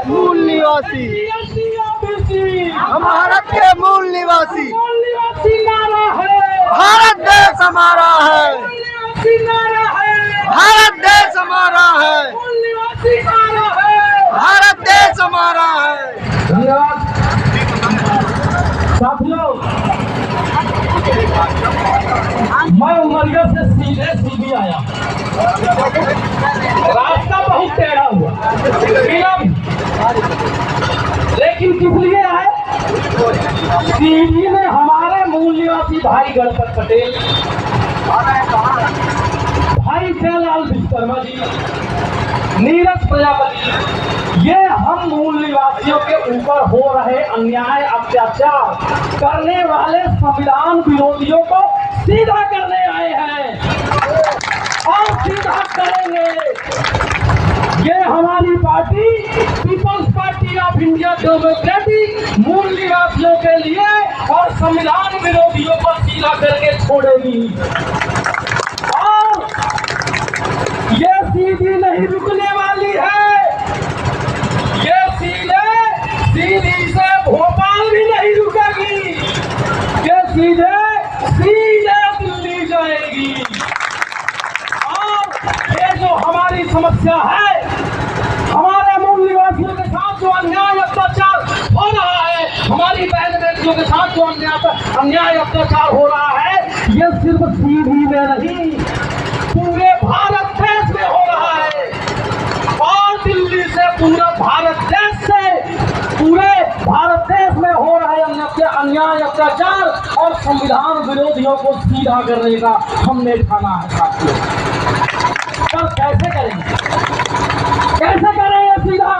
मूल निवासी, हम भारत के मूल निवासी। भारत देश हमारा है, भारत देश हमारा है, भारत देश हमारा है। धन्यवाद साथियों। मैं उमरिया से सीधे सीधी आया, रास्ता बहुत टेढ़ा हुआ, लेकिन किस लिए आए? सीधी में हमारे मूल निवासी भाई गणपत पटेल, भाई जयलाल विश्वकर्मा जी, नीरज प्रजापति, ये हम मूल निवासियों के ऊपर हो रहे अन्याय अत्याचार करने वाले संविधान विरोधियों को सीधा करने आए हैं और सीधा करेंगे। ये हमारी party people's party of India democratic मूल निवासियों के लिए और संविधान विरोधियों को सीधा करके छोड़ेगी। और ये सीधी नहीं रुकने वाली है, ये सीधी से भोपाल भी नहीं रुकेगी, ये सीधे दिल्ली जाएगी। और ये जो हमारी समस्या है, हमारे मूल निवासियों के साथ जो अन्याय अत्याचार हो रहा है, हमारी बहन बेटियों के साथ जो अन्याय अत्याचार हो रहा है, ये सिर्फ सीधी में नहीं, पूरे भारत देश में हो रहा है। और दिल्ली से पूरा भारत देश से पूरे भारत देश में हो रहे अन्याय अत्याचार और संविधान विरोधियों को सीधा करने का हमने ठाना है साथियों। पर कैसे करेंगे, कैसे करेंगे सीधा?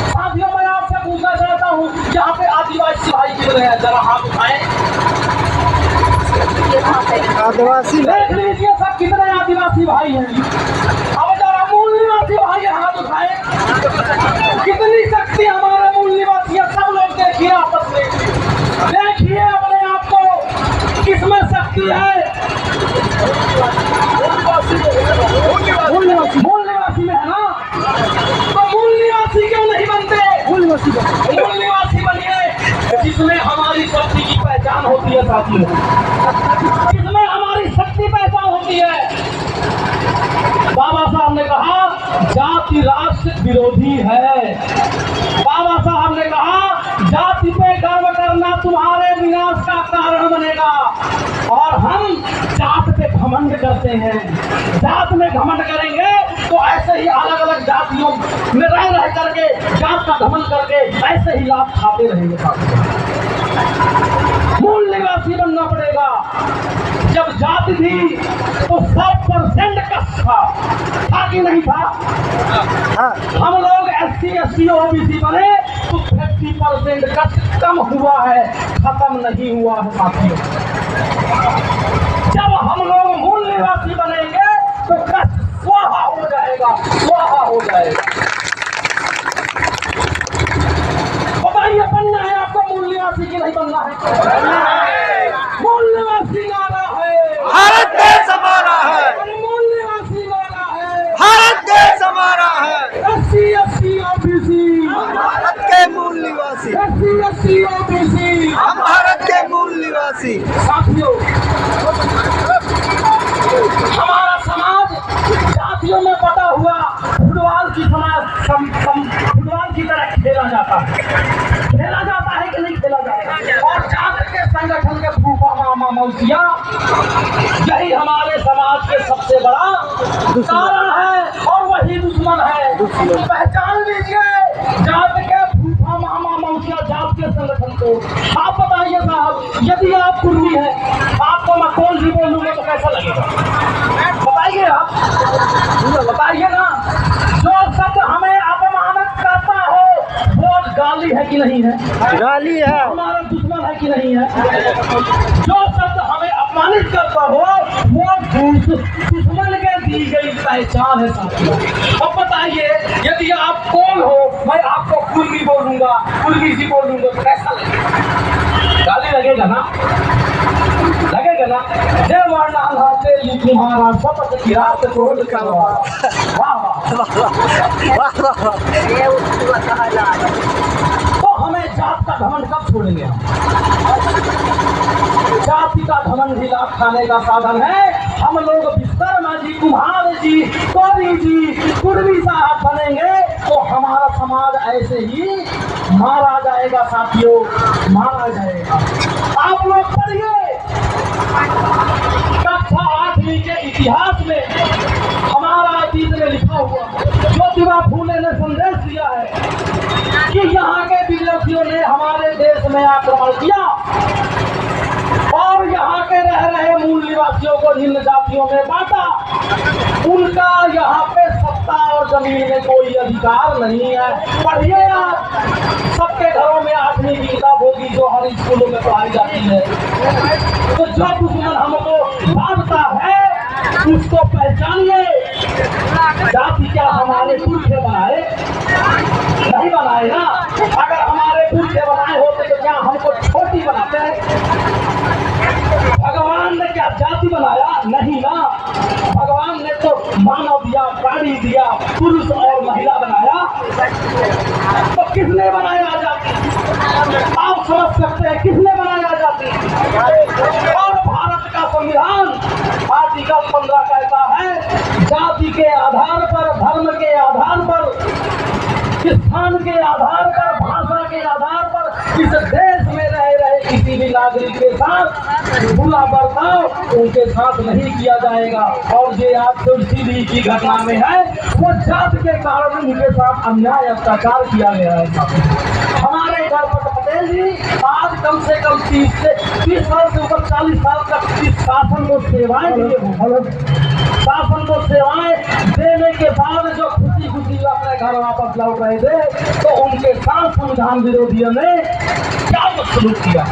साथियों, मैं आपसे पूछना चाहता हूँ, यहाँ पे आदिवासी भाई कितने हैं? जरा हाथ उठाएं। आदिवासी देख लीजिए सब कितने आदिवासी भाई हैं। अब जरा मूल निवासी भाई हाथ उठाएं। कितनी शक्ति हमारे मूल निवासी, सब लोग देखिए आपस में, देखिए अपने आप को, किसमें शक्ति है? मूल निवासी में है ना? तो मूल निवासी क्यों नहीं बनते? मूल निवासी बनिए, जिसमें हमारी शक्ति की पहचान होती है साथियों, जिसमें हमारी शक्ति पहचान होती है। बाबा साहब ने कहा जाति राष्ट्र विरोधी है। बाबा साहब ने कहा जाति पे गर्व करना तुम्हारे विनाश का कारण बनेगा। और हम जात पे घमंड करते हैं, जात में घमंड करेंगे तो ऐसे ही अलग अलग जातियों में रह करके जात का घमंड करके ऐसे ही लाभ खाते रहेंगे। मूल निवासी बनना पड़ेगा। जब जाति थी तो 100% कष्ट था कि नहीं था? हम लोग SC ST OBC बने तो 50% कष्ट कम हुआ है, खत्म नहीं हुआ है साथियों। जब हम लोग मूल निवासी बनेंगे तो कष्ट स्वाहा हो जाएगा, स्वाहा हो जाएगा। बताइए, बनना है आपको मूल निवासी की नहीं बनना है? मूल निवासी नारा है, भारत देश हमारा है, मूल निवासी नारा है, भारत देश हमारा है। SC ST OBC, हम भारत के मूल निवासी, SC ST OBC, हम भारत के मूल निवासी। साथियों, हमारा समाज जातियों में बटा हुआ फुटबॉल की तरह खेला जाता है कि नहीं खेला जाता है? और जाति के संगठन के फूफा मामा मौसिया, यही हमारे समाज के सबसे बड़ा कारण है और वही दुश्मन है। पहचान लीजिए जात के फूफा मामा मौसिया, जात के संगठन को। आप बताइए साहब, यदि आप कुर्मी है, आपको मैं कौन सी बोलूंगा तो कैसा लगेगा? बताइए, आप बताइए ना। जो शब्द हमें अपमानित करता हो वो गाली है कि नहीं है? गाली है। हमारा दुश्मन है कि नहीं है? जो शब्द हमें अपमानित करता हो वो दुश्मन के दी गई पहचान है साथियों। अब बताइए, यदि आप कौन हो, मैं आपको कुर्मी बोलूंगा, कुर्मी सी बोलूंगा तो कैसा लगेगा? गाली लगेगा ना? लगेगा ना? जय वाला तुम्हारा शपथ की रात को वाह वाह। तो हमें जात का घमंड कब छोड़ेंगे हम? जाति का घमंड ही लाभ खाने का साधन है। हम लोग विश्वकर्मा जी, कुम्हार जी, कोरी जी, कुर्मी साहब बनेंगे तो हमारा समाज ऐसे ही मारा जाएगा साथियों, मारा जाएगा। आप लोग पढ़िए कक्षा 8वीं के इतिहास में हमारा अतीत में लिखा हुआ ज्योतिबा फूले ने संदेश दिया है कि यहाँ के विदेशियों ने हमारे देश में आक्रमण किया और यहाँ के रह रहे मूल निवासियों को निम्न जातियों में बांटा। उनका यहाँ पे सत्ता और जमीन में कोई अधिकार नहीं है। पढ़िए आप, सबके घरों में 8वीं की किताब होगी जो हर स्कूलों में पढ़ाई जाती है। तो जो दुश्मन हमको बांटता है उसको पहचानिए। जाति क्या हमारे पुरखे बनाए? नहीं बनाए ना। अगर हमारे पुरखे बनाए होते तो क्या हमको छोटी बनाते हैं? भगवान ने क्या जाति बनाया? नहीं ना। भगवान ने तो मानव दिया, प्राणी दिया, पुरुष और महिला बनाया। तो किसने बनाया जाति? आप समझ सकते हैं किसने बनाया जाति? और भारत का संविधान आर्टिकल 15 कहता है जाति के आधार पर, धर्म के आधार पर, स्थान के आधार पर, भाषा के आधार पर इस देश में रह रहे किसी भी नागरिक के साथ बुरा बर्ताव उनके साथ नहीं किया जाएगा। और ये आज तो सीधी की घटना में है वो जाति के कारण उनके साथ अन्याय अत्याचार किया गया है। हमारे घर पर पटेल जी आज कम से कम 30 साल से ऊपर 40 साल तक इस शासन को सेवाएं दिए। शासन को सेवाएं देने के बाद जो खुशी खुशी अपने घर वापस लौट रहे थे तो उनके साथ संविधान विरोधियों ने क्या सलूक किया।